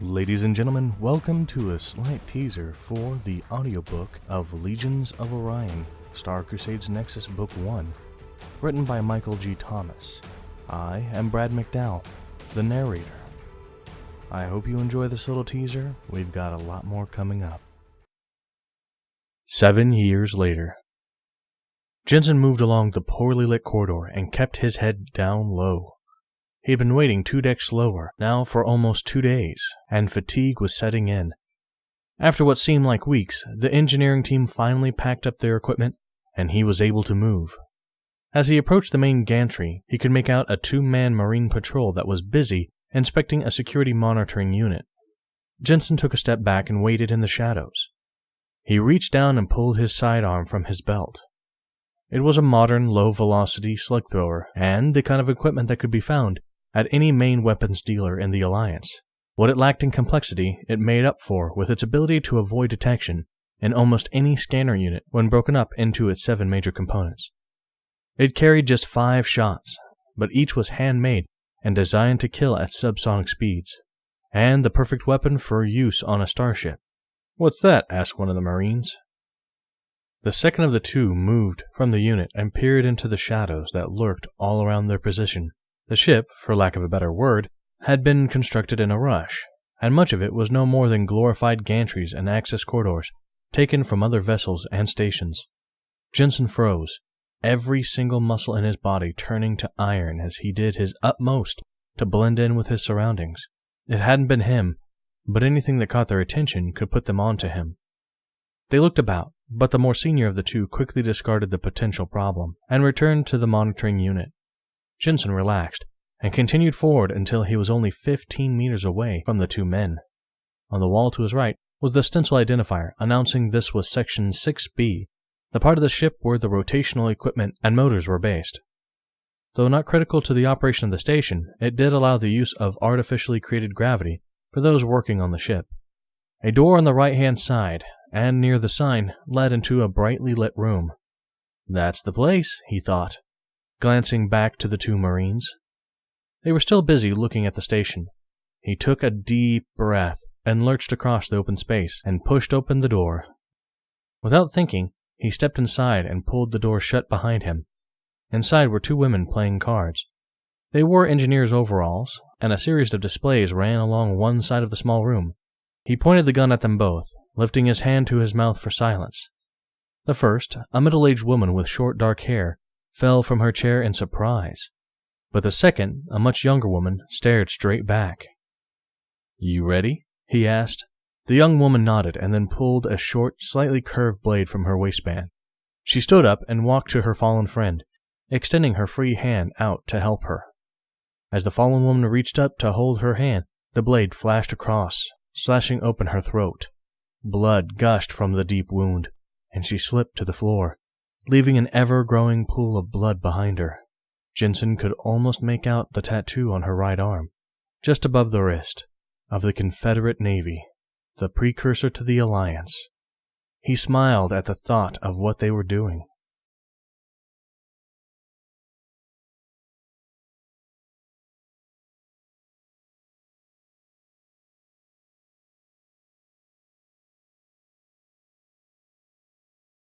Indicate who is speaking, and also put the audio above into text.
Speaker 1: Ladies and gentlemen, welcome to a slight teaser for the audiobook of Legions of Orion, Star Crusades Nexus Book 1, written by Michael G. Thomas. I am Brad McDowell, the narrator. I hope you enjoy this little teaser. We've got a lot more coming up. 7 years later. Jensen moved along the poorly lit corridor and kept his head down low. He had been waiting 2 decks lower, now for almost 2 days, and fatigue was setting in. After what seemed like weeks, the engineering team finally packed up their equipment, and he was able to move. As he approached the main gantry, he could make out a 2-man Marine patrol that was busy inspecting a security monitoring unit. Jensen took a step back and waited in the shadows. He reached down and pulled his sidearm from his belt. It was a modern, low-velocity slug thrower, and the kind of equipment that could be found at any main weapons dealer in the Alliance. What it lacked in complexity, it made up for with its ability to avoid detection in almost any scanner unit when broken up into its 7 major components. It carried just 5 shots, but each was handmade and designed to kill at subsonic speeds, and the perfect weapon for use on a starship. "What's that?" asked one of the Marines. The second of the 2 moved from the unit and peered into the shadows that lurked all around their position. The ship, for lack of a better word, had been constructed in a rush, and much of it was no more than glorified gantries and access corridors taken from other vessels and stations. Jensen froze, every single muscle in his body turning to iron as he did his utmost to blend in with his surroundings. It hadn't been him, but anything that caught their attention could put them onto him. They looked about, but the more senior of the 2 quickly discarded the potential problem and returned to the monitoring unit. Jensen relaxed and continued forward until he was only 15 meters away from the 2 men. On the wall to his right was the stencil identifier announcing this was Section 6B, the part of the ship where the rotational equipment and motors were based. Though not critical to the operation of the station, it did allow the use of artificially created gravity for those working on the ship. A door on the right-hand side, and near the sign, led into a brightly lit room. "That's the place," he thought, glancing back to the 2 Marines. They were still busy looking at the station. He took a deep breath and lurched across the open space and pushed open the door. Without thinking, he stepped inside and pulled the door shut behind him. Inside were 2 women playing cards. They wore engineers' overalls, and a series of displays ran along one side of the small room. He pointed the gun at them both, lifting his hand to his mouth for silence. The first, a middle-aged woman with short dark hair, fell from her chair in surprise, but the second, a much younger woman, stared straight back. "You ready?" he asked. The young woman nodded and then pulled a short, slightly curved blade from her waistband. She stood up and walked to her fallen friend, extending her free hand out to help her. As the fallen woman reached up to hold her hand, the blade flashed across, slashing open her throat. Blood gushed from the deep wound, and she slipped to the floor, leaving an ever-growing pool of blood behind her. Jensen could almost make out the tattoo on her right arm, just above the wrist, of the Confederate Navy, the precursor to the Alliance. He smiled at the thought of what they were doing.